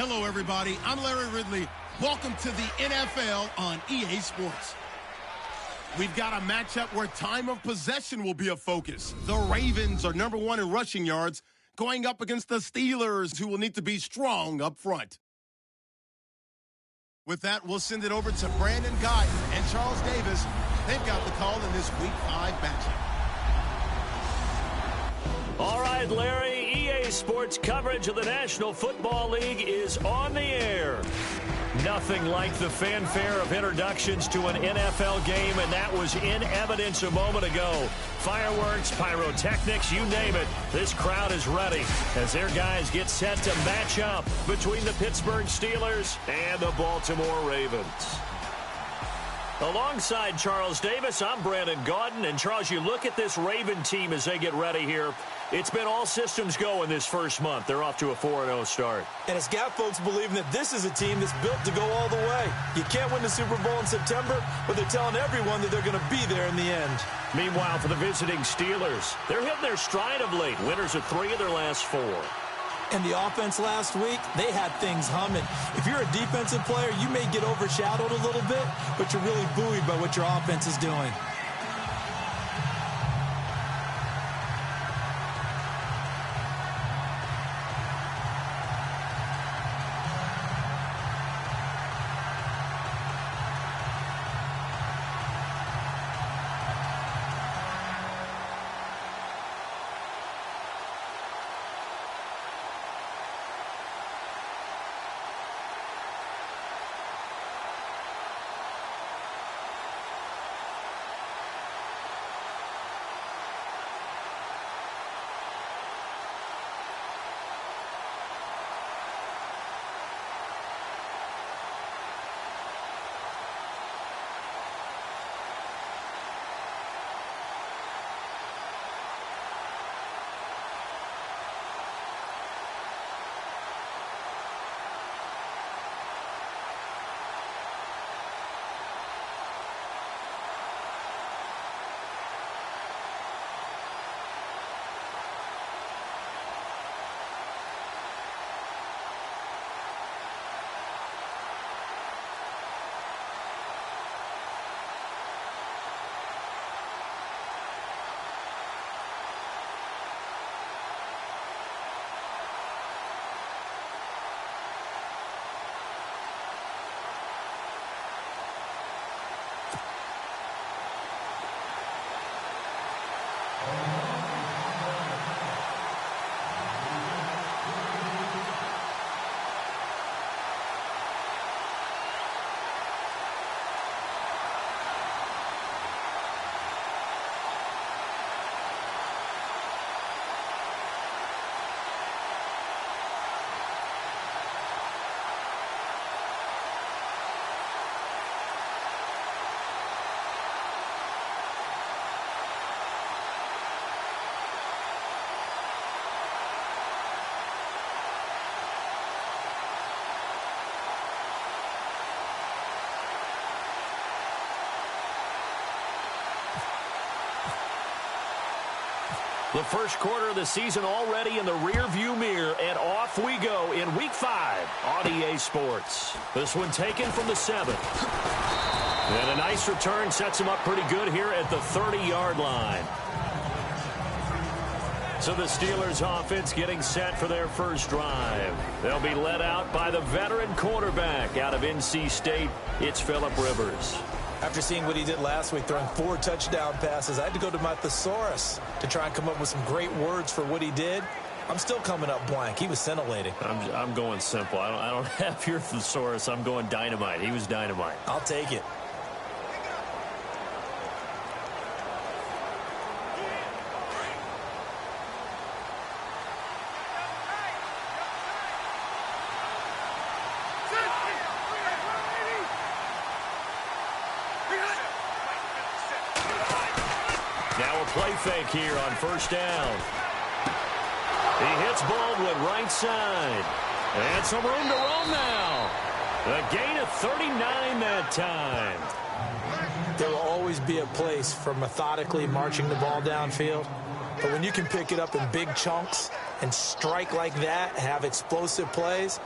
Hello, everybody. I'm Larry Ridley. Welcome to the NFL on EA Sports. We've got a matchup where time of possession will be a focus. The Ravens are number 1 in rushing yards, going up against the Steelers, who will need to be strong up front. With that, we'll send it over to Brandon Guyton and Charles Davis. They've got the call in this Week 5 matchup. All right, Larry, EA Sports coverage of the National Football League is on the air. Nothing like the fanfare of introductions to an NFL game, and that was in evidence a moment ago. Fireworks, pyrotechnics, you name it. This crowd is ready as their guys get set to match up between the Pittsburgh Steelers and the Baltimore Ravens. Alongside Charles Davis, I'm Brandon Guyton. And, Charles, you look at this Raven team as they get ready here. It's been all systems go in this first month. They're off to a 4-0 start. And it's got folks believing that this is a team that's built to go all the way. You can't win the Super Bowl in September, but they're telling everyone that they're going to be there in the end. Meanwhile, for the visiting Steelers, they're hitting their stride of late. Winners of 3 of their last 4. And the offense last week, they had things humming. If you're a defensive player, you may get overshadowed a little bit, but you're really buoyed by what your offense is doing. The first quarter of the season already in the rearview mirror, and off we go in Week 5 on EA Sports. This one taken from the 7th. And a nice return sets him up pretty good here at the 30-yard line. So the Steelers offense getting set for their first drive. They'll be led out by the veteran quarterback out of NC State. It's Phillip Rivers. After seeing what he did last week, throwing 4 touchdown passes, I had to go to my thesaurus to try and come up with some great words for what he did. I'm still coming up blank. He was scintillating. I'm going simple. I don't have your thesaurus. I'm going dynamite. He was dynamite. I'll take it. Now a play fake here on first down. He hits Baldwin right side. And some room to roam now. A gain of 39 that time. There will always be a place for methodically marching the ball downfield. But when you can pick it up in big chunks and strike like that, have explosive plays,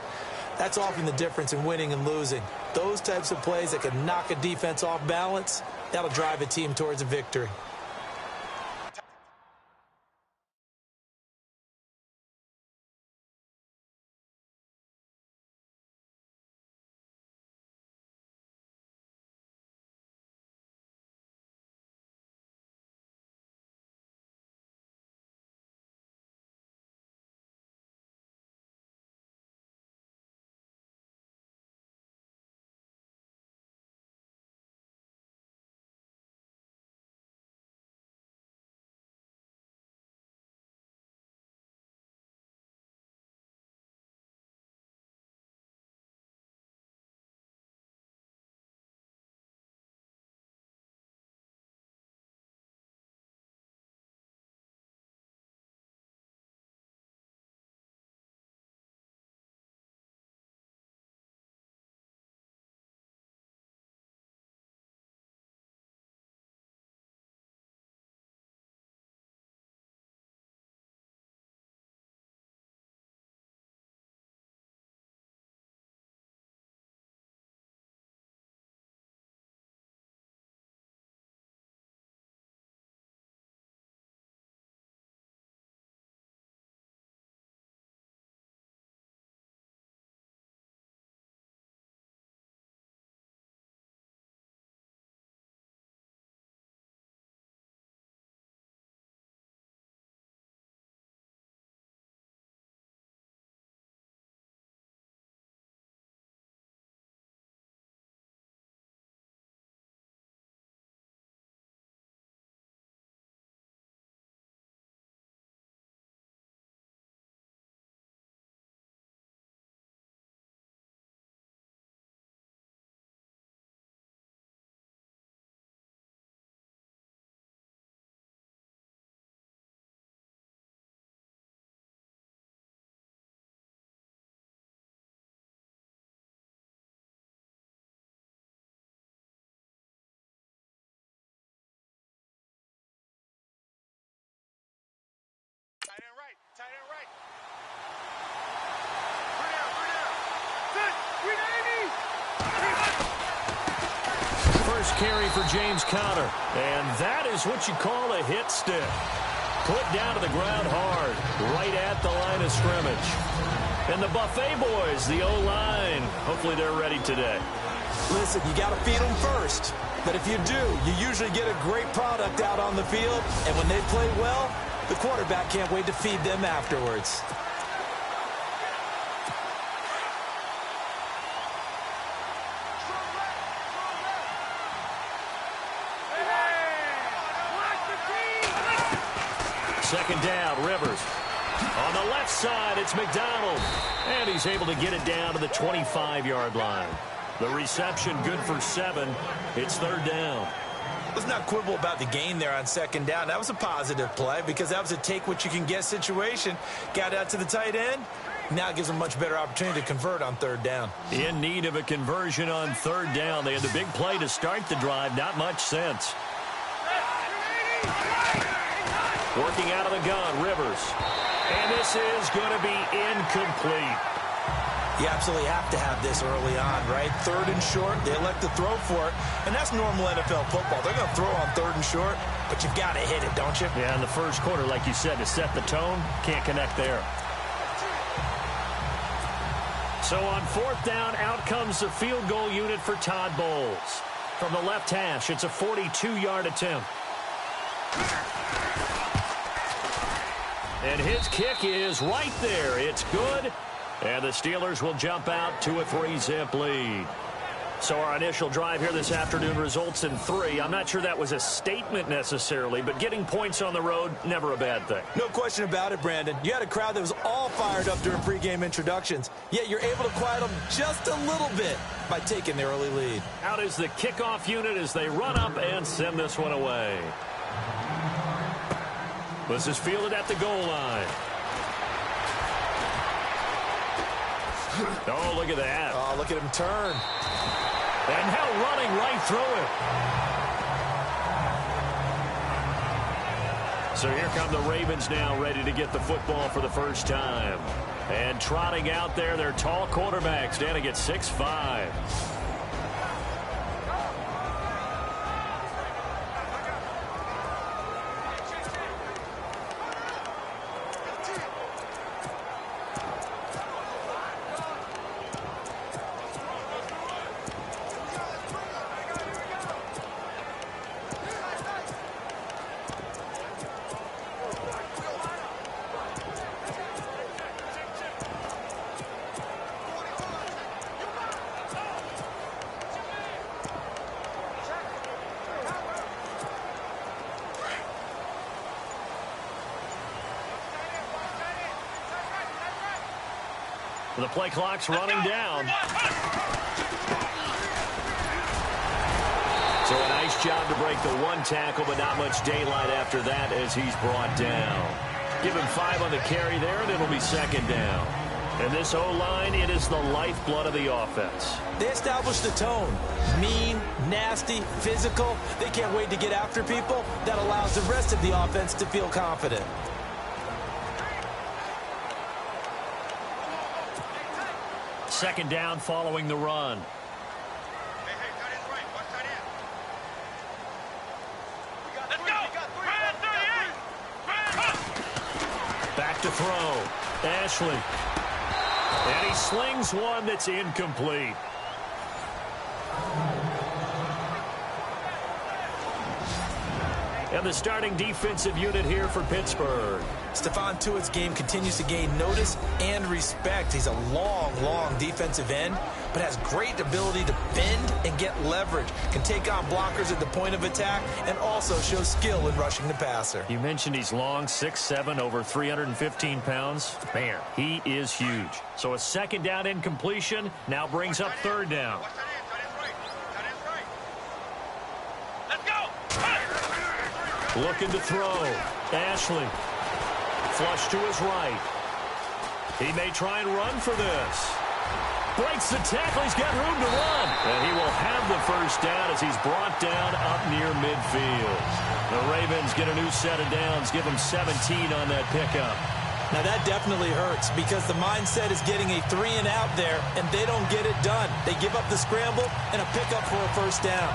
That's often the difference in winning and losing. Those types of plays that can knock a defense off balance, that'll drive a team towards a victory. Tight end right. Tight end right. Bring down. First carry for James Conner. And that is what you call a hit stick. Put down to the ground hard, right at the line of scrimmage. And the Buffet boys, the O-line, hopefully they're ready today. Listen, you got to feed them first. But if you do, you usually get a great product out on the field. And when they play well, the quarterback can't wait to feed them afterwards. Second down, Rivers. On the left side, it's McDonald. And he's able to get it down to the 25-yard line. The reception good for 7. It's third down. Let's not quibble about the gain there on second down. That was a positive play because that was a take-what-you-can-get situation. Got out to the tight end. Now it gives them a much better opportunity to convert on third down. In need of a conversion on third down. They had the big play to start the drive. Not much sense. Working out of the gun, Rivers. And this is going to be incomplete. You absolutely have to have this early on, right? Third and short, they elect to throw for it, and that's normal NFL football. They're going to throw on third and short, but you've got to hit it, don't you? Yeah, in the first quarter, like you said, to set the tone, can't connect there. So on fourth down, out comes the field goal unit for Todd Bowles. From the left hash, it's a 42-yard attempt. And his kick is right there. It's good. And the Steelers will jump out to a 3-zip lead. So our initial drive here this afternoon results in 3. I'm not sure that was a statement necessarily, but getting points on the road, never a bad thing. No question about it, Brandon. You had a crowd that was all fired up during pregame introductions, yet you're able to quiet them just a little bit by taking the early lead. Out is the kickoff unit as they run up and send this one away. This is fielded at the goal line. Oh, look at that. Oh, look at him turn. And now running right through it. So here come the Ravens now, ready to get the football for the first time. And trotting out there, their tall quarterback standing at 6'5". The play clock's running down. So a nice job to break the one tackle, but not much daylight after that as he's brought down. Give him 5 on the carry there, and it'll be second down. And this O-line, it is the lifeblood of the offense. They established the tone. Mean, nasty, physical. They can't wait to get after people. That allows the rest of the offense to feel confident. Second down following the run. Back to throw. Ashley. And he slings one that's incomplete. And the starting defensive unit here for Pittsburgh. Stephon Tuitt's game continues to gain notice and respect. He's a long defensive end, but has great ability to bend and get leverage. Can take on blockers at the point of attack and also shows skill in rushing the passer. You mentioned he's long, 6'7", over 315 pounds. Man, he is huge. So a second down incompletion now brings up third down. Looking to throw. Ashley. Flush to his right. He may try and run for this. Breaks the tackle. He's got room to run. And he will have the first down as he's brought down up near midfield. The Ravens get a new set of downs. Give them 17 on that pickup. Now that definitely hurts because the mindset is getting a 3 and out there, and they don't get it done. They give up the scramble and a pickup for a first down.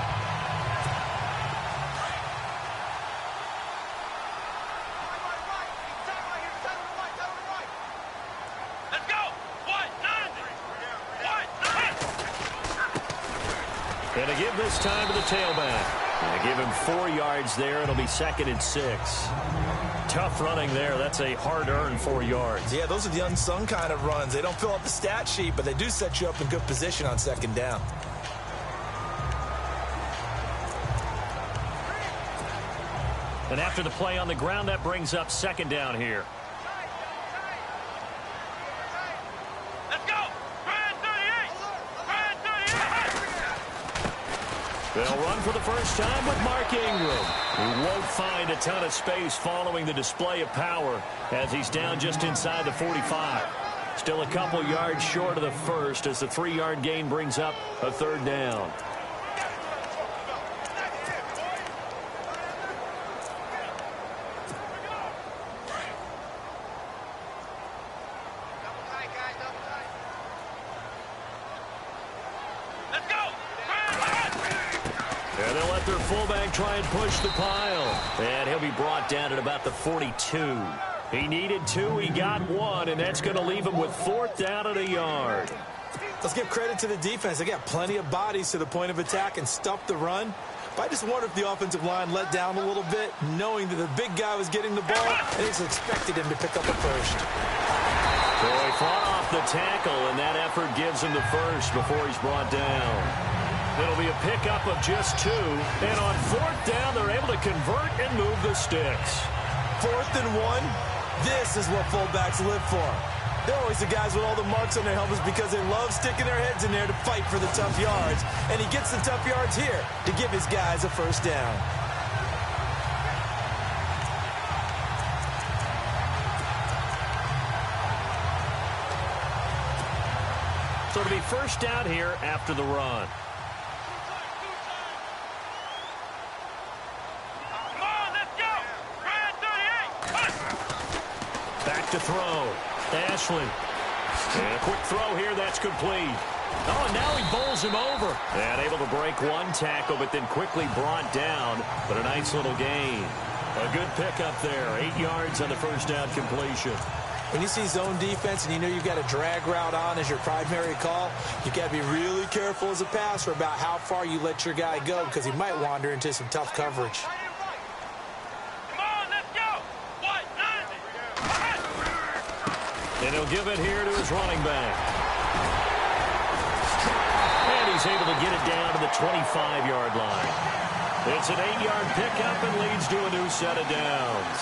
And to give this time to the tailback. And give him 4 yards there. It'll be second and 6. Tough running there. That's a hard-earned 4 yards. Yeah, those are the unsung kind of runs. They don't fill up the stat sheet, but they do set you up in good position on second down. And after the play on the ground, that brings up second down here. They'll run for the first time with Mark Ingram, who won't find a ton of space following the display of power as he's down just inside the 45. Still a couple yards short of the first as the 3-yard gain brings up a third down. Fullback try and push the pile. And he'll be brought down at about the 42. He needed 2. He got 1. And that's going to leave him with 4th down at a yard. Let's give credit to the defense. They got plenty of bodies to the point of attack and stuffed the run. But I just wonder if the offensive line let down a little bit, knowing that the big guy was getting the ball, and it's expected him to pick up a first. So he fought off the tackle, and that effort gives him the first before he's brought down. It'll be a pickup of just 2. And on 4th down, they're able to convert and move the sticks. 4th and 1, this is what fullbacks live for. They're always the guys with all the marks on their helmets because they love sticking their heads in there to fight for the tough yards. And he gets the tough yards here to give his guys a first down. So it'll be first down here after the run. Back to throw. Ashley. And a quick throw here, that's complete. Oh, and now he bowls him over. And able to break one tackle, but then quickly brought down. But a nice little gain. A good pickup there. 8 yards on the first down completion. When you see zone defense and you know you've got a drag route on as your primary call, you've got to be really careful as a passer about how far you let your guy go because he might wander into some tough coverage. And he'll give it here to his running back. And he's able to get it down to the 25-yard line. It's an 8-yard pickup and leads to a new set of downs.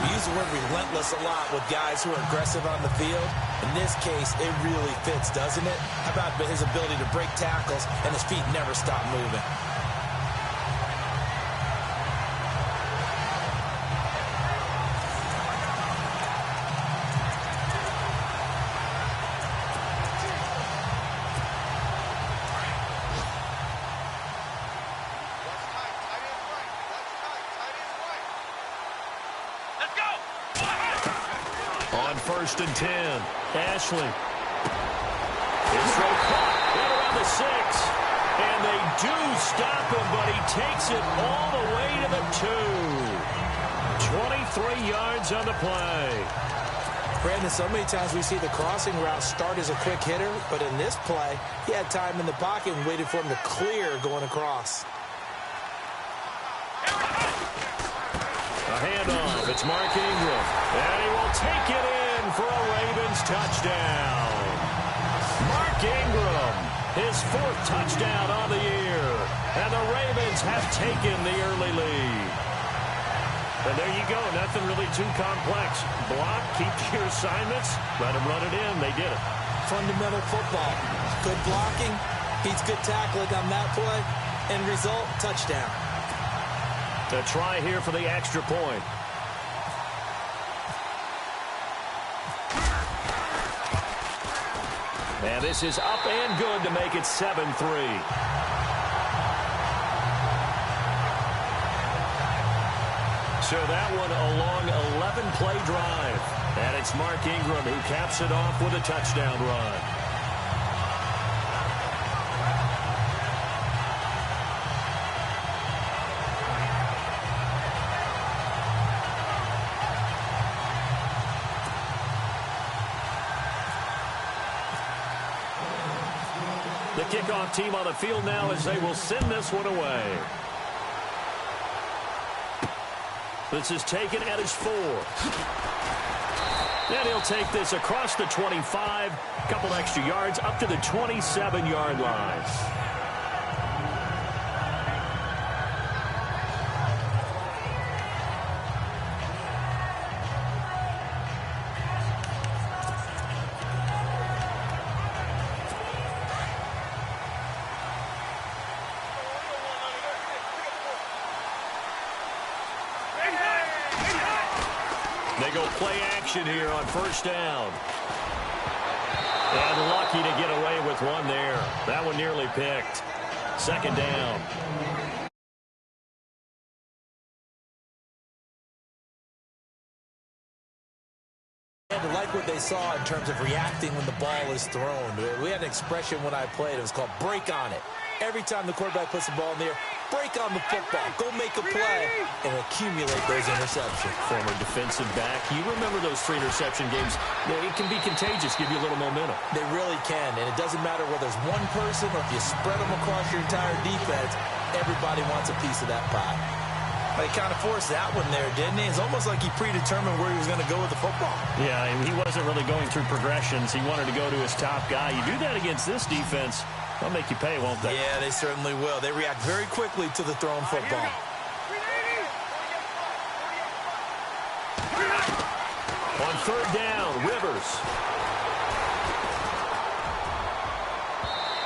We use the word relentless a lot with guys who are aggressive on the field. In this case, it really fits, doesn't it? How about his ability to break tackles and his feet never stop moving? On 1st and 10, Ashley. His throw caught right around the 6. And they do stop him, but he takes it all the way to the 2. 23 yards on the play. Brandon, so many times we see the crossing route start as a quick hitter, but in this play, he had time in the pocket and waited for him to clear going across. A handoff. It's Mark Ingram. And he will take it in for a Ravens touchdown. Mark Ingram, his 4th touchdown on the year. And the Ravens have taken the early lead. And there you go. Nothing really too complex. Block, keep your assignments, let them run it in. They did it. Fundamental football. Good blocking, beats good tackling on that play. End result, touchdown. A try here for the extra point. And this is up and good to make it 7-3. So that one a long 11-play drive. And it's Mark Ingram who caps it off with a touchdown run. The kickoff team on the field now as they will send this one away. This is taken at his 4. And he'll take this across the 25, a couple extra yards up to the 27-yard line. They go play action here on 1st down. And lucky to get away with one there. That one nearly picked. 2nd down. And I like what they saw in terms of reacting when the ball is thrown. We had an expression when I played. It was called break on it. Every time the quarterback puts the ball in the air, break on the football. Go make a play and accumulate those interceptions. Former defensive back. You remember those 3 interception games. It can be contagious, give you a little momentum. They really can, and it doesn't matter whether it's one person or if you spread them across your entire defense, everybody wants a piece of that pie. But he kind of forced that one there, didn't he? It's almost like he predetermined where he was going to go with the football. Yeah, he wasn't really going through progressions. He wanted to go to his top guy. You do that against this defense, they'll make you pay, won't they? Yeah, they certainly will. They react very quickly to the thrown football. On 3rd down, Rivers.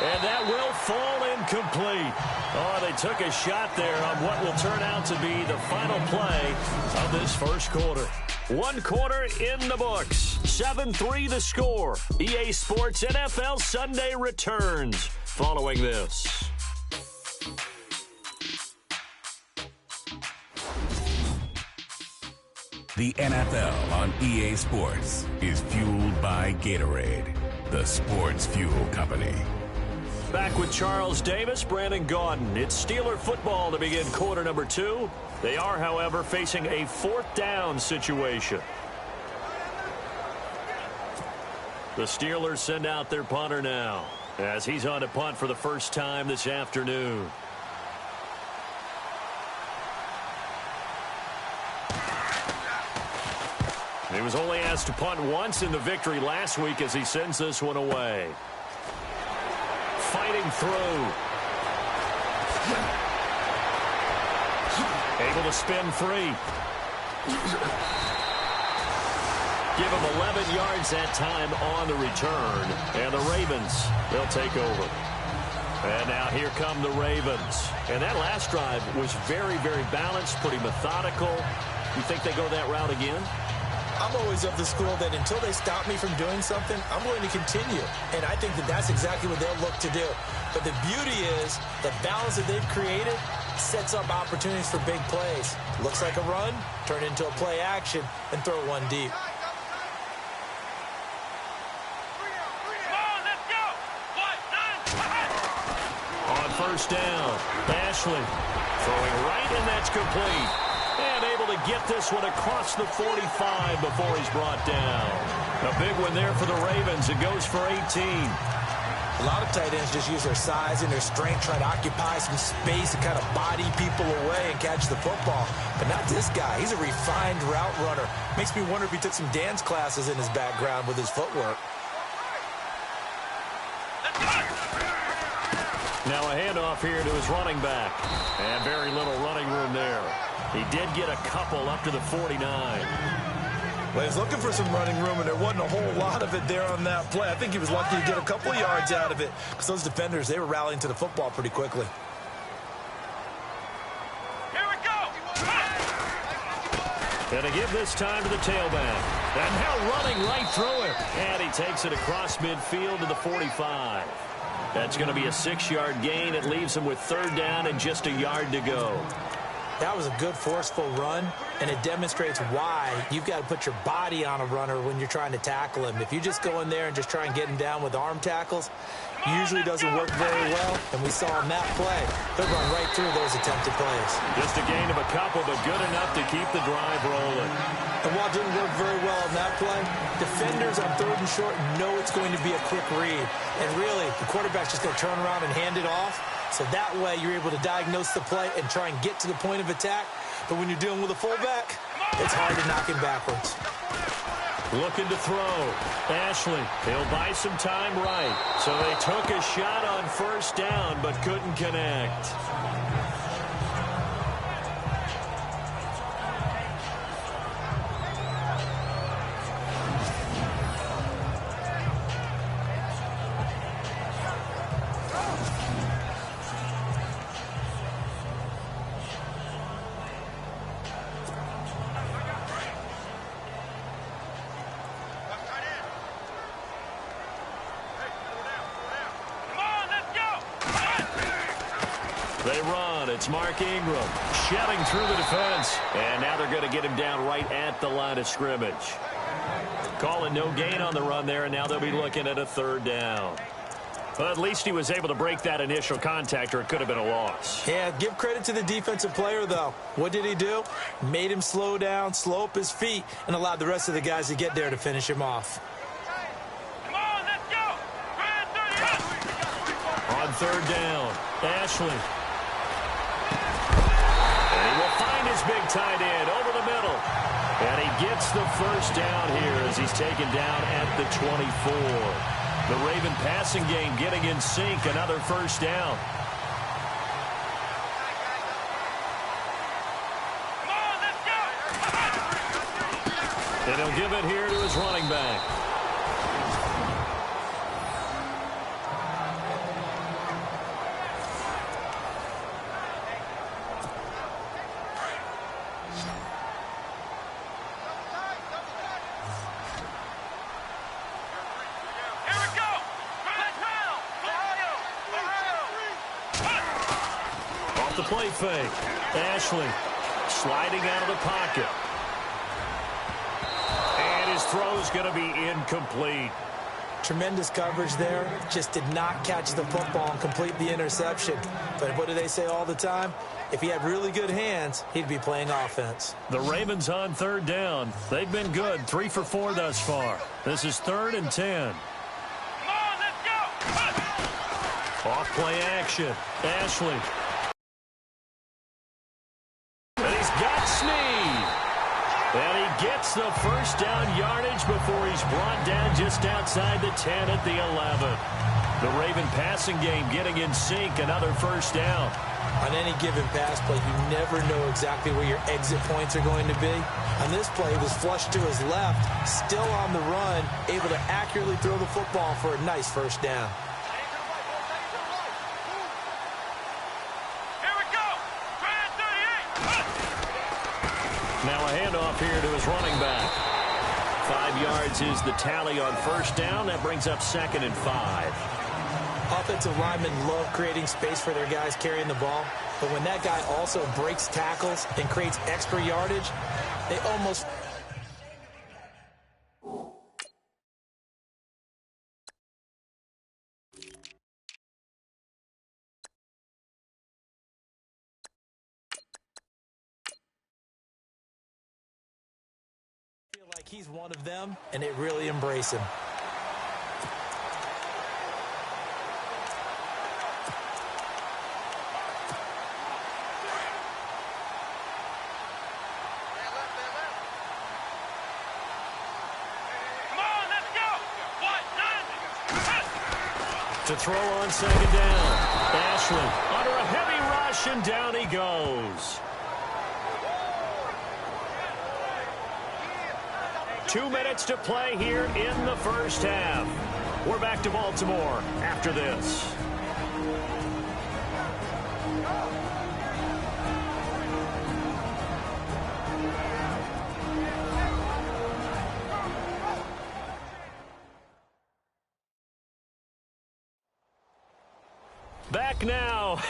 And that will fall incomplete. Oh, they took a shot there on what will turn out to be the final play of this 1st quarter. 1 quarter in the books. 7-3 the score. EA Sports NFL Sunday returns following this. The NFL on EA Sports is fueled by Gatorade, the sports fuel company. Back with Charles Davis, Brandon Gaudin. It's Steeler football to begin quarter number 2. They are, however, facing a 4th down situation. The Steelers send out their punter now as he's on to punt for the first time this afternoon. He was only asked to punt once in the victory last week as he sends this one away. Fighting through. Able to spin free. Give him 11 yards that time on the return. And the Ravens, they'll take over. And now here come the Ravens. And that last drive was very, very balanced, pretty methodical. You think they go that route again? I'm always of the school that until they stop me from doing something, I'm going to continue. And I think that that's exactly what they'll look to do. But the beauty is the balance that they've created sets up opportunities for big plays. Looks like a run, turn into a play action, and throw one deep. On first down, Ashley throwing right, and that's complete. And able to get this one across the 45 before he's brought down. A big one there for the Ravens. It goes for 18. A lot of tight ends just use their size and their strength, try to occupy some space and kind of body people away and catch the football. But not this guy. He's a refined route runner. Makes me wonder if he took some dance classes in his background with his footwork. Now a handoff here to his running back. And very little running room there. He did get a couple up to the 49. Well, he's looking for some running room, and there wasn't a whole lot of it there on that play. I think he was lucky to get a couple of yards out of it because those defenders, they were rallying to the football pretty quickly. Here we go. Going to give this time to the tailback. And now running right through him. And he takes it across midfield to the 45. That's going to be a 6-yard gain. It leaves him with 3rd down and just a yard to go. That was a good, forceful run, and it demonstrates why you've got to put your body on a runner when you're trying to tackle him. If you just go in there and just try and get him down with arm tackles, usually doesn't work very well, and we saw in that play, he'll run right through those attempted plays. Just a gain of a couple, but good enough to keep the drive rolling. And while it didn't work very well on that play, defenders on 3rd and short know it's going to be a quick read. And really, the quarterback's just going to turn around and hand it off. So that way you're able to diagnose the play and try and get to the point of attack. But when you're dealing with a fullback, it's hard to knock him backwards. Looking to throw. Ashley, he'll buy some time right. So they took a shot on first down but couldn't connect. They run. It's Mark Ingram shedding through the defense. And now they're going to get him down right at the line of scrimmage. Calling no gain on the run there, and now they'll be looking at a 3rd down. Well, at least he was able to break that initial contact, or it could have been a loss. Yeah, give credit to the defensive player, though. What did he do? Made him slow down, slow up his feet, and allowed the rest of the guys to get there to finish him off. Come on, let's go. On 3rd down, Ashley. And he will find his big tight end over the middle. And he gets the first down here as he's taken down at the 24. The Raven passing game getting in sync. Another first down. Come on, let's go. And he'll give it here to his running back. The play fake. Ashley sliding out of the pocket. throw's going to be incomplete. Tremendous coverage there. Just did not catch the football and complete the interception. But what do they say all the time? If he had really good hands, he'd be playing offense. The Ravens on third down. They've been good, 3 for 4 thus far. This is 3rd and 10. Come on, let's go. Off play action. Ashley. And he's got Snead. And he gets the first down yardage before he's brought down just outside the 10 at the 11. The Raven passing game getting in sync. Another first down. On any given pass play, you never know exactly where your exit points are going to be. On this play, it was flushed to his left, still on the run, able to accurately throw the football for a nice first down. Here we go. Try it, 38. Now a handoff here to his running back. 5 yards is the tally on first down. That brings up 2nd and 5. Offensive linemen love creating space for their guys carrying the ball, but when that guy also breaks tackles and creates extra yardage, they almost feel like he's one of them, and they really embrace him. To throw on 2nd down. Ashley under a heavy rush, and down he goes. 2 minutes to play here in the first half. We're back to Baltimore after this. Back now,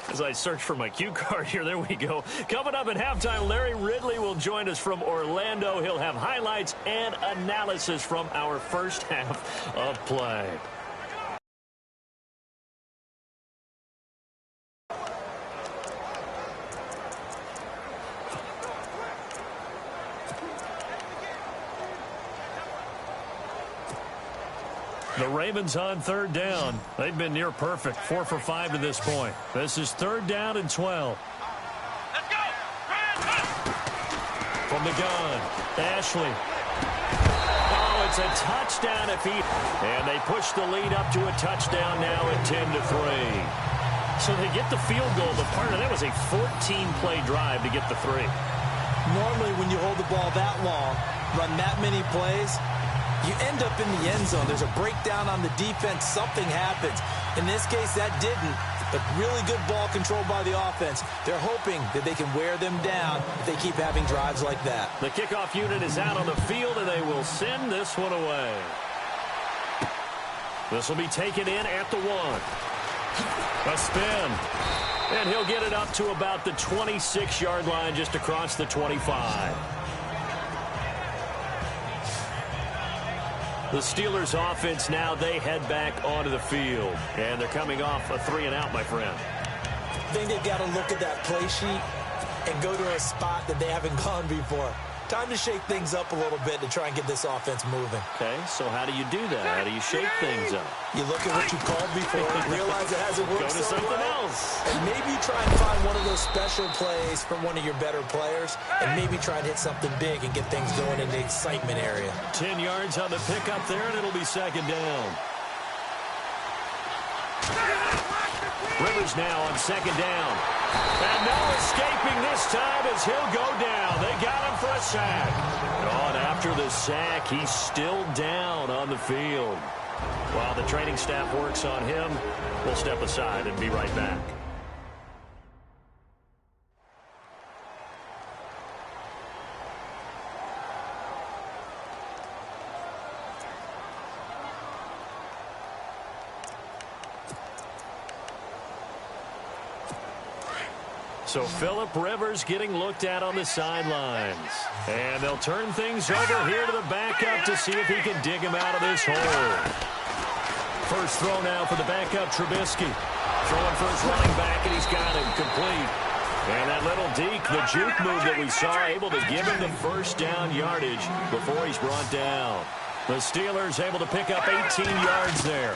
as I search for my cue card here, there we go. Coming up at halftime, Larry Ridley will join us from Orlando. He'll have highlights and analysis from our first half of play. The Ravens on third down. They've been near perfect, 4 for 5 to this point. This is 3rd down and 12. Let's go. From the gun, Ashley. Oh, it's a touchdown if he... And they push the lead up to a touchdown now at 10-3. So they get the field goal, but part of that was a 14-play drive to get the 3. Normally, when you hold the ball that long, run that many plays, you end up in the end zone. There's a breakdown on the defense. Something happens. In this case, that didn't. But really good ball control by the offense. They're hoping that they can wear them down if they keep having drives like that. The kickoff unit is out on the field, and they will send this one away. This will be taken in at the 1. A spin. And he'll get it up to about the 26-yard line, just across the 25. The Steelers offense now, they head back onto the field. And they're coming off a 3-and-out, my friend. I think they've got to look at that play sheet and go to a spot that they haven't gone before. Time to shake things up a little bit to try and get this offense moving. Okay, so how do you do that? How do you shake things up? You look at what you called before and realize it hasn't worked Go to so something well. else. And maybe try and find one of those special plays from one of your better players and maybe try and hit something big and get things going in the excitement area. 10 yards on the pickup there, and it'll be 2nd down. Rivers now on 2nd down. And no escaping this time as he'll go down. They got him for a sack. On after the sack, he's still down on the field. While the training staff works on him, we'll step aside and be right back. So Phillip Rivers getting looked at on the sidelines. And they'll turn things over here to the backup to see if he can dig him out of this hole. First throw now for the backup, Trubisky. Throwing for his running back, and he's got him complete. And that little deke, the juke move that we saw, able to give him the first down yardage before he's brought down. The Steelers able to pick up 18 yards there.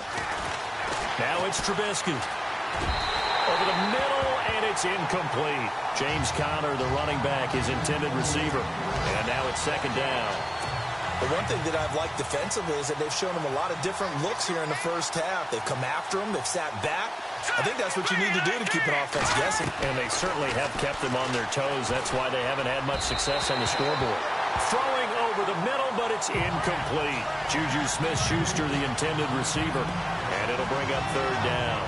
Now it's Trubisky. Over the middle, and it's incomplete. James Conner, the running back, his intended receiver. And now it's second down. The one thing that I've liked defensively is that they've shown him a lot of different looks here in the first half. They've come after him. They've sat back. I think that's what you need to do to keep an offense guessing. And they certainly have kept them on their toes. That's why they haven't had much success on the scoreboard. Throwing over the middle, but it's incomplete. Juju Smith-Schuster, the intended receiver. And it'll bring up third down.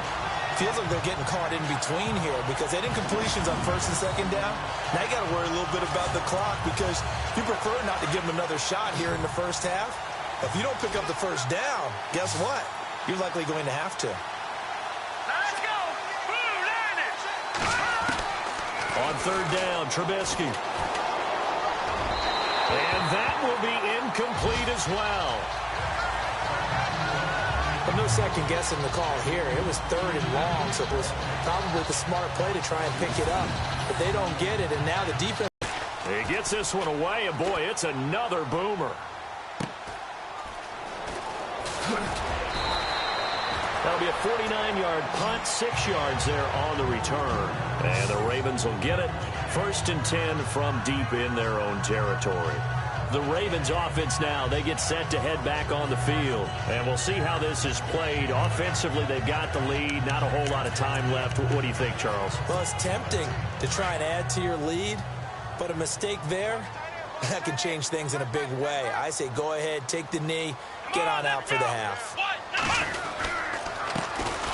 Feels like they're getting caught in between here because they had incompletions on first and second down. Now you got to worry a little bit about the clock because you prefer not to give them another shot here in the first half. If you don't pick up the first down, guess what? You're likely going to have to. Let's go! Blue Liners! On third down, Trubisky. And that will be incomplete as well. But no second guessing the call here. It was third and long, so it was probably the smart play to try and pick it up. But they don't get it, and now the defense... He gets this one away, and boy, it's another boomer. That'll be a 49-yard punt, 6 yards there on the return. And the Ravens will get it. First and 10 from deep in their own territory. The Ravens offense now, they get set to head back on the field. And we'll see how this is played. Offensively, they've got the lead. Not a whole lot of time left. What do you think, Charles? Well, it's tempting to try and add to your lead, but a mistake there, that can change things in a big way. I say go ahead, take the knee, get on out for the half.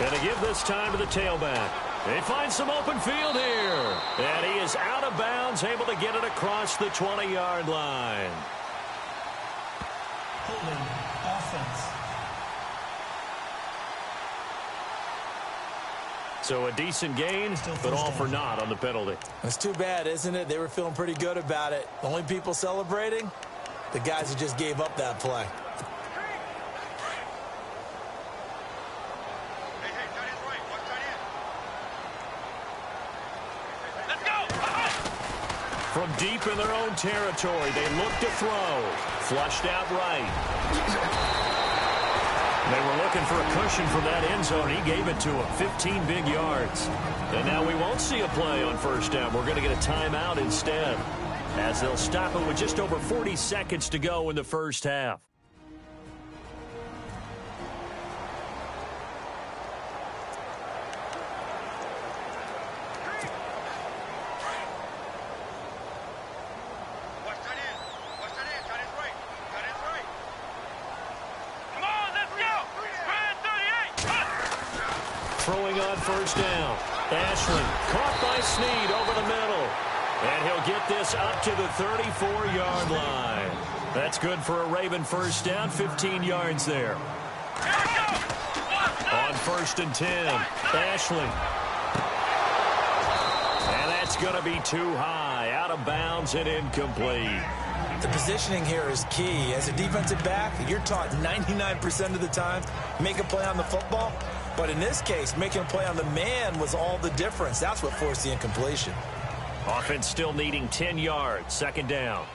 Going to give this time to the tailback. They find some open field here. And he is out of bounds, able to get it across the 20-yard line. Holding offense. So a decent gain, but all for naught on the penalty. It's too bad, isn't it? They were feeling pretty good about it. The only people celebrating, the guys who just gave up that play. From deep in their own territory, they look to throw. Flushed out right. They were looking for a cushion from that end zone. He gave it to them, 15 big yards. And now we won't see a play on first down. We're going to get a timeout instead, as they'll stop it with just over 40 seconds to go in the first half. Throwing on first down. Ashland caught by Snead over the middle. And he'll get this up to the 34-yard line. That's good for a Raven first down, 15 yards there. On first and 10, Ashland. And that's going to be too high, out of bounds and incomplete. The positioning here is key. As a defensive back, you're taught 99% of the time, make a play on the football. But in this case, making a play on the man was all the difference. That's what forced the incompletion. Offense still needing 10 yards. Second down.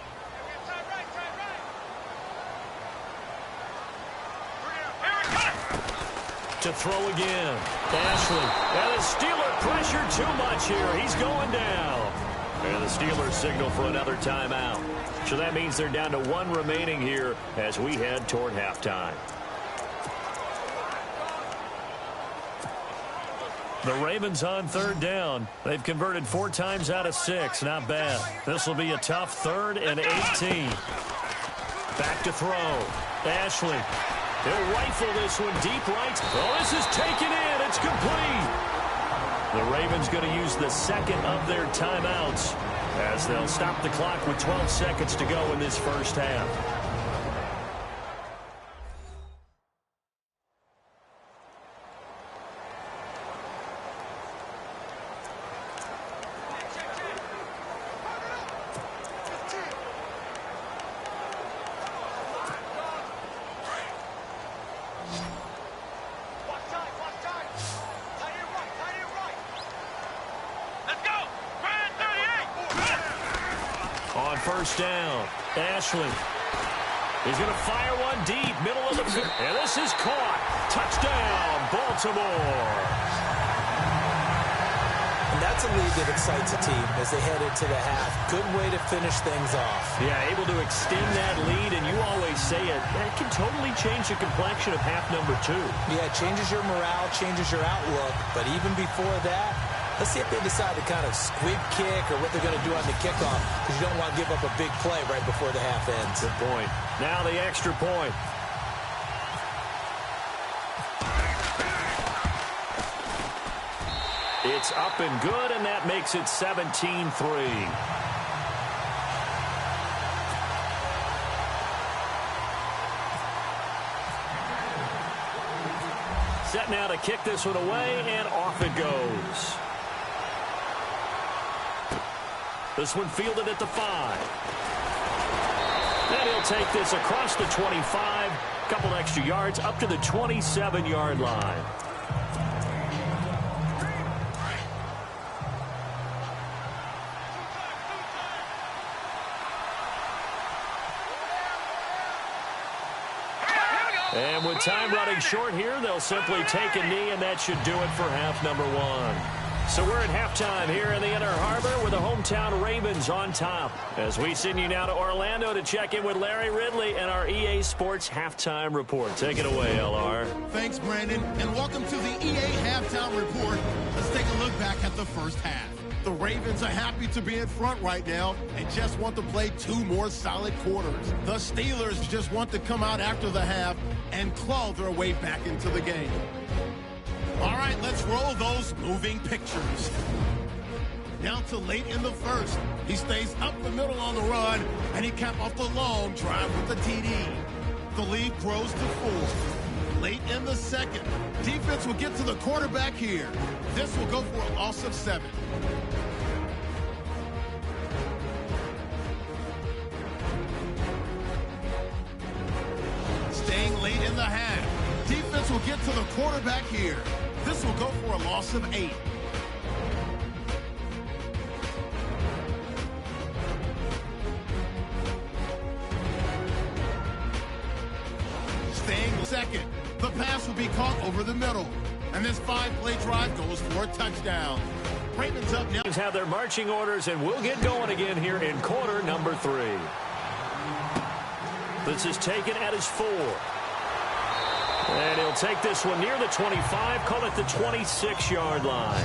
To throw again. Ashley. And the Steeler pressure too much here. He's going down. And the Steelers signal for another timeout. So that means they're down to one remaining here as we head toward halftime. The Ravens on third down. They've converted 4 times out of 6. Not bad. This will be a tough 3rd and 18. Back to throw. Ashley. He'll rifle this one deep right. Oh, this is taken in. It's complete. The Ravens going to use the second of their timeouts as they'll stop the clock with 12 seconds to go in this first half. on first down. Ashley. He's going to fire one deep, middle of the field. And this is caught. Touchdown, Baltimore. And that's a lead that excites a team as they head into the half. Good way to finish things off. Yeah, able to extend that lead, and you always say it, that can totally change the complexion of half number 2. Yeah, it changes your morale, changes your outlook. But even before that, let's see if they decide to kind of squib kick or what they're going to do on the kickoff, because you don't want to give up a big play right before the half ends. Good point. Now the extra point. It's up and good, and that makes it 17-3. Set now to kick this one away, and off it goes. This one fielded at the 5. And he'll take this across the 25, a couple extra yards, up to the 27-yard line. And with time running short here, they'll simply take a knee, and that should do it for half number 1. So we're at halftime here in the Inner Harbor with the hometown Ravens on top. As we send you now to Orlando to check in with Larry Ridley and our EA Sports Halftime Report. Take it away, LR. Thanks, Brandon, and welcome to the EA Halftime Report. Let's take a look back at the first half. The Ravens are happy to be in front right now and just want to play 2 more solid quarters. The Steelers just want to come out after the half and claw their way back into the game. All right, let's roll those moving pictures. Now to late in the first. He stays up the middle on the run, and he capped off the long drive with the TD. The lead grows to 4. Late in the second, defense will get to the quarterback here. This will go for a loss of 7. Staying late in the half, defense will get to the quarterback here. This will go for a loss of 8. Staying second, the pass will be caught over the middle. And this 5-play drive goes for a touchdown. Ravens up now. Have their marching orders, and we'll get going again here in quarter number 3. This is taken at his 4. And he'll take this one near the 25, call it the 26-yard line.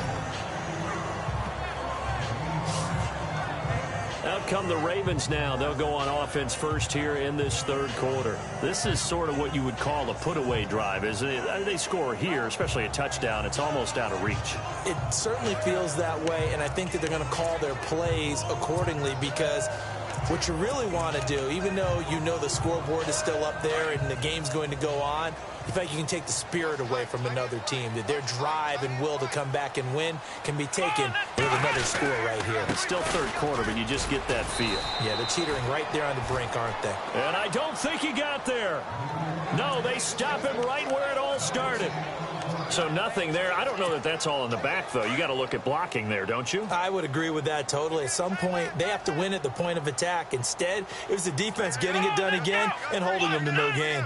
Out come the Ravens now. They'll go on offense first here in this third quarter. This is sort of what you would call a put-away drive. As they score here, especially a touchdown, it's almost out of reach. It certainly feels that way, and I think that they're going to call their plays accordingly, because what you really want to do, even though you know the scoreboard is still up there and the game's going to go on, in fact, you can take the spirit away from another team, that their drive and will to come back and win can be taken with another score right here. It's still third quarter, but you just get that feel. Yeah, they're teetering right there on the brink, aren't they? And I don't think he got there. No, they stop him right where it all started. So nothing there. I don't know that that's all in the back, though. You got to look at blocking there, don't you? I would agree with that totally. At some point, they have to win at the point of attack. Instead, it was the defense getting it done again and holding them to no gain.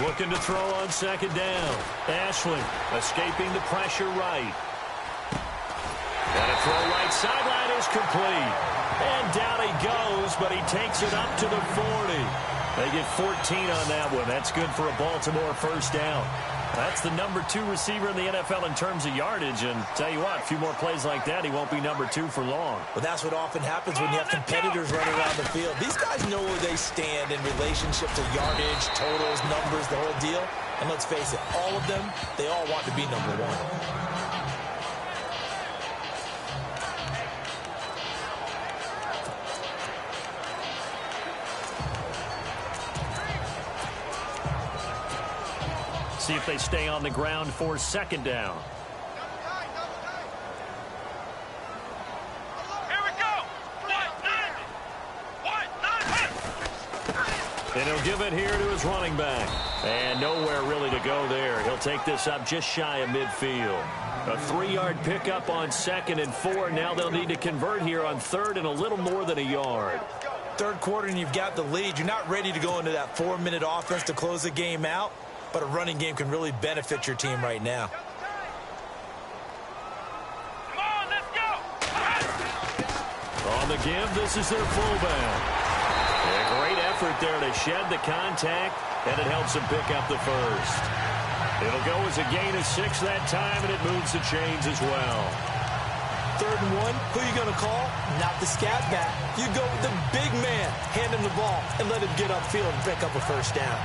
Looking to throw on second down. Ashley escaping the pressure right. And a throw right sideline is complete. And down he goes, but he takes it up to the 40. They get 14 on that one. That's good for a Baltimore first down. That's the number 2 receiver in the NFL in terms of yardage. And tell you what, a few more plays like that, he won't be number 2 for long. Well, that's what often happens when you have competitors running around the field. These guys know where they stand in relationship to yardage, totals, numbers, the whole deal. And let's face it, all of them, they all want to be number 1. See if they stay on the ground for second down. Here we go. And he'll give it here to his running back. And nowhere really to go there. He'll take this up just shy of midfield. A 3-yard pickup on 2nd and 4. Now they'll need to convert here on 3rd and a little more than a yard. Third quarter and you've got the lead. You're not ready to go into that 4-minute offense to close the game out, but a running game can really benefit your team right now. Come on, let's go! On the give, this is their fullback. A great effort there to shed the contact, and it helps them pick up the first. It'll go as a gain of 6 that time, and it moves the chains as well. 3rd and 1, who are you going to call? Not the scat back. You go with the big man, hand him the ball, and let him get upfield and pick up a first down.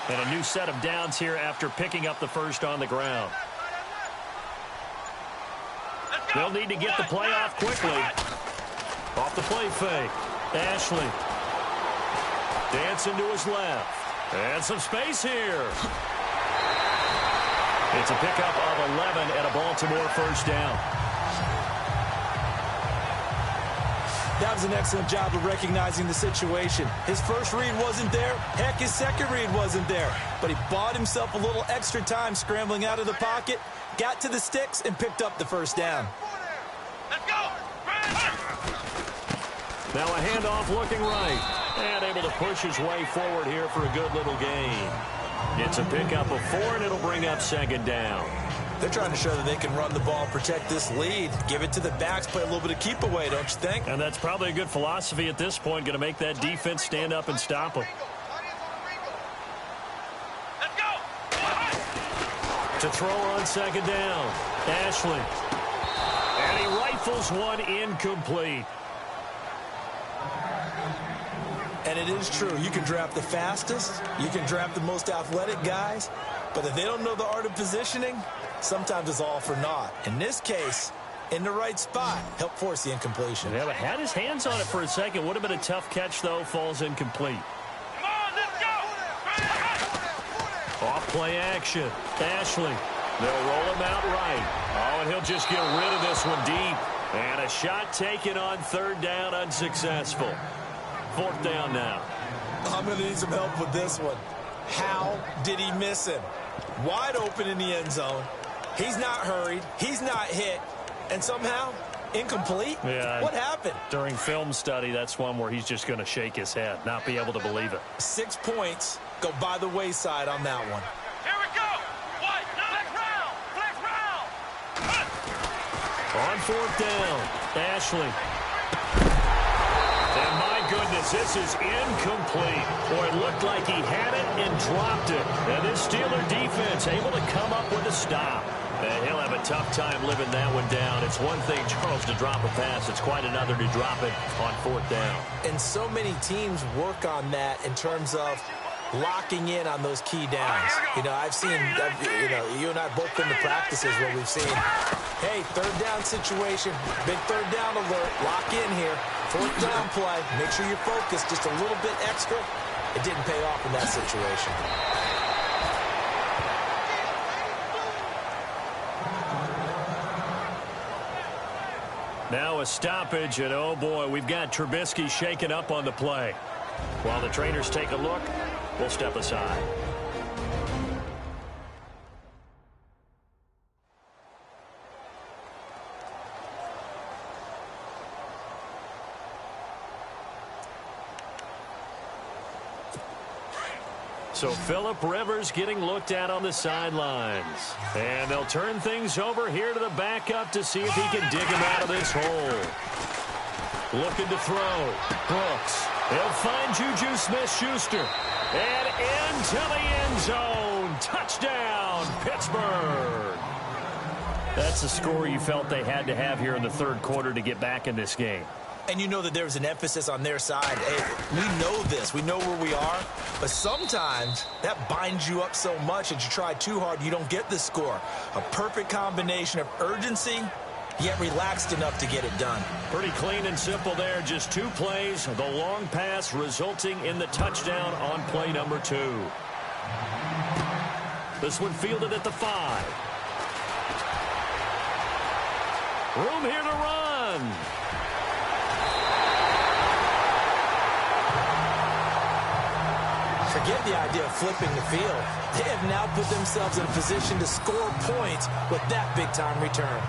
And a new set of downs here after picking up the first on the ground. They'll need to get the play off quickly. Off the play fake. Ashley. Dancing to his left. And some space here. It's a pickup of 11 and a Baltimore first down. That was an excellent job of recognizing the situation. His first read wasn't there. Heck, his second read wasn't there. But he bought himself a little extra time scrambling out of the pocket, got to the sticks, and picked up the first down. Let's go! Now a handoff looking right. And able to push his way forward here for a good little gain. It's a pickup of 4, and it'll bring up 2nd down. They're trying to show that they can run the ball, protect this lead, give it to the backs, play a little bit of keep away, don't you think? And that's probably a good philosophy at this point, going to make that defense stand up and stop them. Let's go! To throw on 2nd down, Ashley. And he rifles one incomplete. And it is true. You can draft the fastest. You can draft the most athletic guys. But if they don't know the art of positioning, sometimes it's all for naught. In this case, in the right spot, help force the incompletion. Yeah, but had his hands on it for a second. Would have been a tough catch, though. Falls incomplete. Come on, let's go! Off play action. Ashley. They'll roll him out right. Oh, and he'll just get rid of this one deep. And a shot taken on 3rd down, unsuccessful. 4th down now. I'm going to need some help with this one. How did he miss him? Wide open in the end zone. He's not hurried. He's not hit. And somehow, incomplete? Yeah. What happened? During film study, that's one where he's just going to shake his head, not be able to believe it. 6 points go by the wayside on that one. Here we go! What? Flex round! Flex round! On 4th down, Ashley. And my goodness, this is incomplete. Boy, it looked like he had it and dropped it. And this Steeler defense able to come up with a stop. And he'll have a tough time living that one down. It's one thing, Charles, to drop a pass. It's quite another to drop it on 4th down. And so many teams work on that in terms of locking in on those key downs. You know, I've seen, you and I both been to practices where we've seen, hey, 3rd down situation, big 3rd down alert, lock in here. 4th down play, make sure you're focused just a little bit extra. It didn't pay off in that situation. Now a stoppage, and oh boy, we've got Trubisky shaken up on the play. While the trainers take a look, we'll step aside. So Phillip Rivers getting looked at on the sidelines. And they'll turn things over here to the backup to see if he can dig him out of this hole. Looking to throw. Brooks. He'll find Juju Smith-Schuster. And into the end zone. Touchdown, Pittsburgh. That's the score you felt they had to have here in the 3rd quarter to get back in this game. And you know that there was an emphasis on their side. Hey, we know this. We know where we are. But sometimes that binds you up so much that you try too hard, you don't get the score. A perfect combination of urgency, yet relaxed enough to get it done. Pretty clean and simple there. Just 2 plays. The long pass resulting in the touchdown on play number 2. This one fielded at the 5. Room here to run. Forget the idea of flipping the field. They have now put themselves in a position to score points with that big-time return.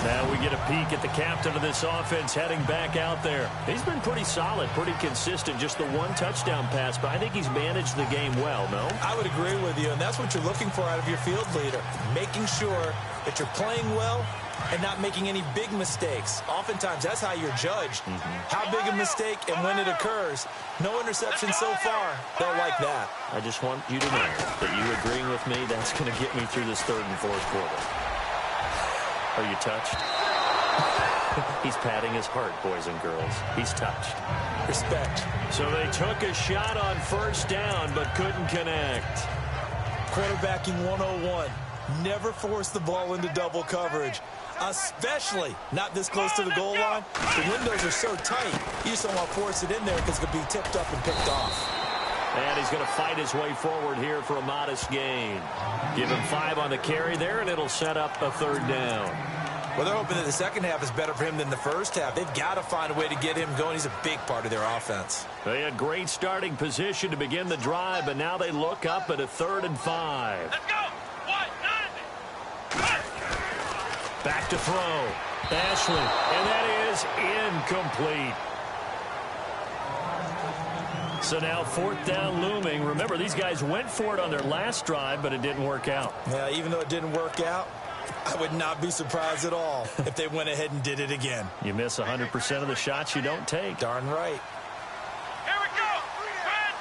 Now we get a peek at the captain of this offense heading back out there. He's been pretty solid, pretty consistent, just the one touchdown pass, but I think he's managed the game well, no? I would agree with you, and that's what you're looking for out of your field leader, making sure that you're playing well and not making any big mistakes. Oftentimes, that's how you're judged. How big a mistake and when it occurs. No interception so far. They'll like that. I just want you to know that you agreeing with me, that's going to get me through this third and fourth quarter. Are you touched? He's patting his heart, boys and girls. He's touched. Respect. So they took a shot on first down, but couldn't connect. Quarterbacking 101. Never force the ball into double coverage, especially not this close to the goal line. The windows are so tight, you just don't want to force it in there because it could be tipped up and picked off. And he's going to fight his way forward here for a modest gain. Give him 5 on the carry there, and it'll set up a third down. Well, they're hoping that the second half is better for him than the first half. They've got to find a way to get him going. He's a big part of their offense. They had great starting position to begin the drive, but now they look up at a 3rd and 5. Let's go. Back to throw. Ashley, and that is incomplete. So now 4th down looming. Remember, these guys went for it on their last drive, but it didn't work out. Yeah, even though it didn't work out, I would not be surprised at all if they went ahead and did it again. You miss 100% of the shots you don't take. Darn right. Here we go. Brand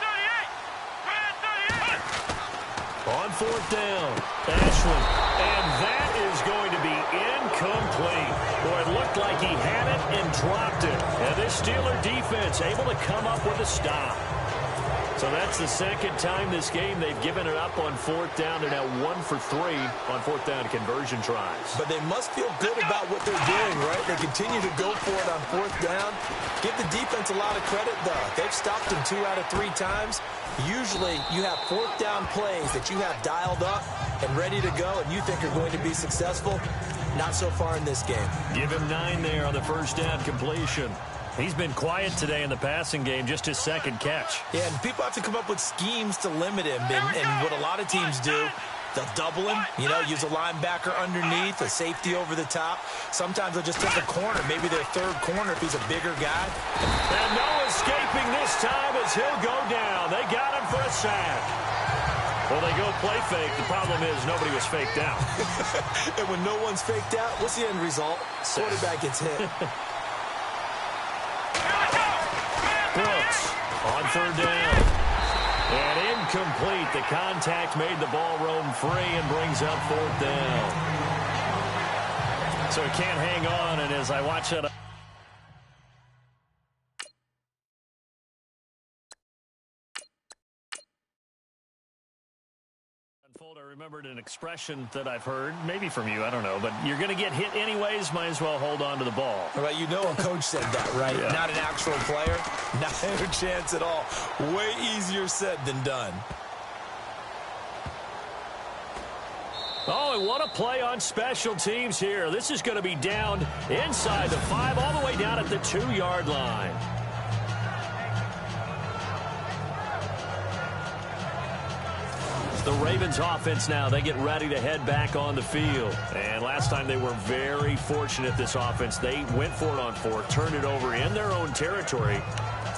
38. On 4th down, Ashley, and that is going to be incomplete. Boy, it looked like he had it and dropped it. And this Steeler defense able to come up with a stop. So that's the second time this game they've given it up on 4th down. They're now 1 for 3 on 4th down conversion tries. But they must feel good about what they're doing, right? They continue to go for it on 4th down. Give the defense a lot of credit, though. They've stopped them 2 out of 3 times. Usually you have 4th down plays that you have dialed up and ready to go and you think are going to be successful. Not so far in this game. Give him 9 there on the first down completion. He's been quiet today in the passing game, just his second catch. Yeah, and people have to come up with schemes to limit him. And what a lot of teams do, they'll double him, you know, use a linebacker underneath, a safety over the top. Sometimes they'll just take a corner, maybe their 3rd corner if he's a bigger guy. And no escaping this time as he'll go down. They got him for a sack. Well, they go play fake. The problem is nobody was faked out. And when no one's faked out, what's the end result? Quarterback gets hit. Brooks on 3rd down. And incomplete. The contact made the ball roam free and brings up 4th down. So he can't hang on, and as I watch that unfold, I remembered an expression that I've heard, maybe from you, I don't know, but you're going to get hit anyways, might as well hold on to the ball. Well, you know a coach said that, right? Yeah. Not an actual player. Not a chance at all. Way easier said than done. Oh, and what a play on special teams here. This is going to be down inside the 5, all the way down at the 2-yard line. The Ravens offense now, they get ready to head back on the field. And last time they were very fortunate, this offense. They went for it on 4, turned it over in their own territory,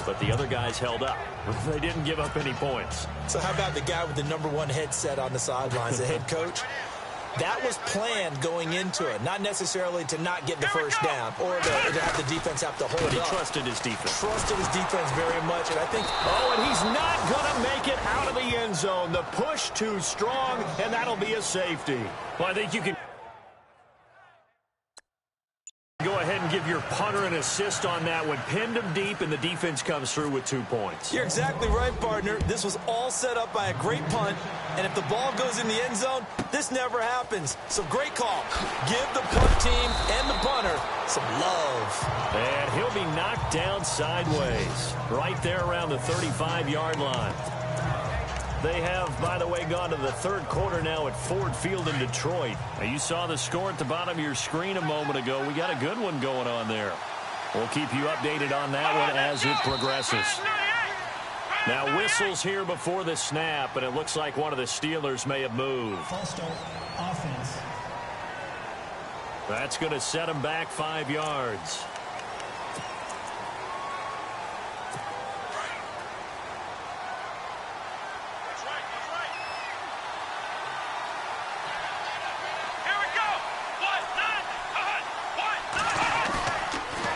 but the other guys held up. They didn't give up any points. So how about the guy with the #1 headset on the sidelines, the head coach? That was planned going into it, not necessarily to not get the first down or to have the defense have to hold But he up. trusted his defense. Trusted his defense very much, and I think... Oh, and he's not going to make it out of the end zone. The push too strong, and that'll be a safety. Well, I think you can go ahead and give your punter an assist on that one. Pinned him deep, and the defense comes through with 2 points. You're exactly right, partner. This was all set up by a great punt, and if the ball goes in the end zone, this never happens. So great call. Give the punt team and the punter some love. And he'll be knocked down sideways, right there around the 35-yard line. They have, by the way, gone to the third quarter now at Ford Field in Detroit. Now, you saw the score at the bottom of your screen a moment ago. We got a good one going on there. We'll keep you updated on that one as it progresses. Now, whistles here before the snap, and it looks like one of the Steelers may have moved. False start, offense. That's going to set him back 5 yards.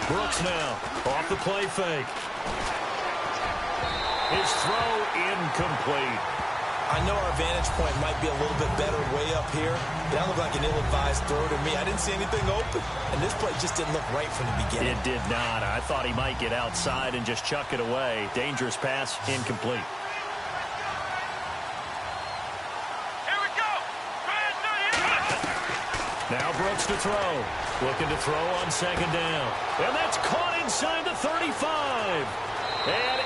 Brooks now off the play fake. His throw incomplete. I know our vantage point might be a little bit better way up here. That looked like an ill-advised throw to me. I didn't see anything open, and this play just didn't look right from the beginning. It did not. I thought he might get outside and just chuck it away. Dangerous pass, incomplete. Here we go. Now Brooks to throw. Looking to throw on second down. And that's caught inside the 35. And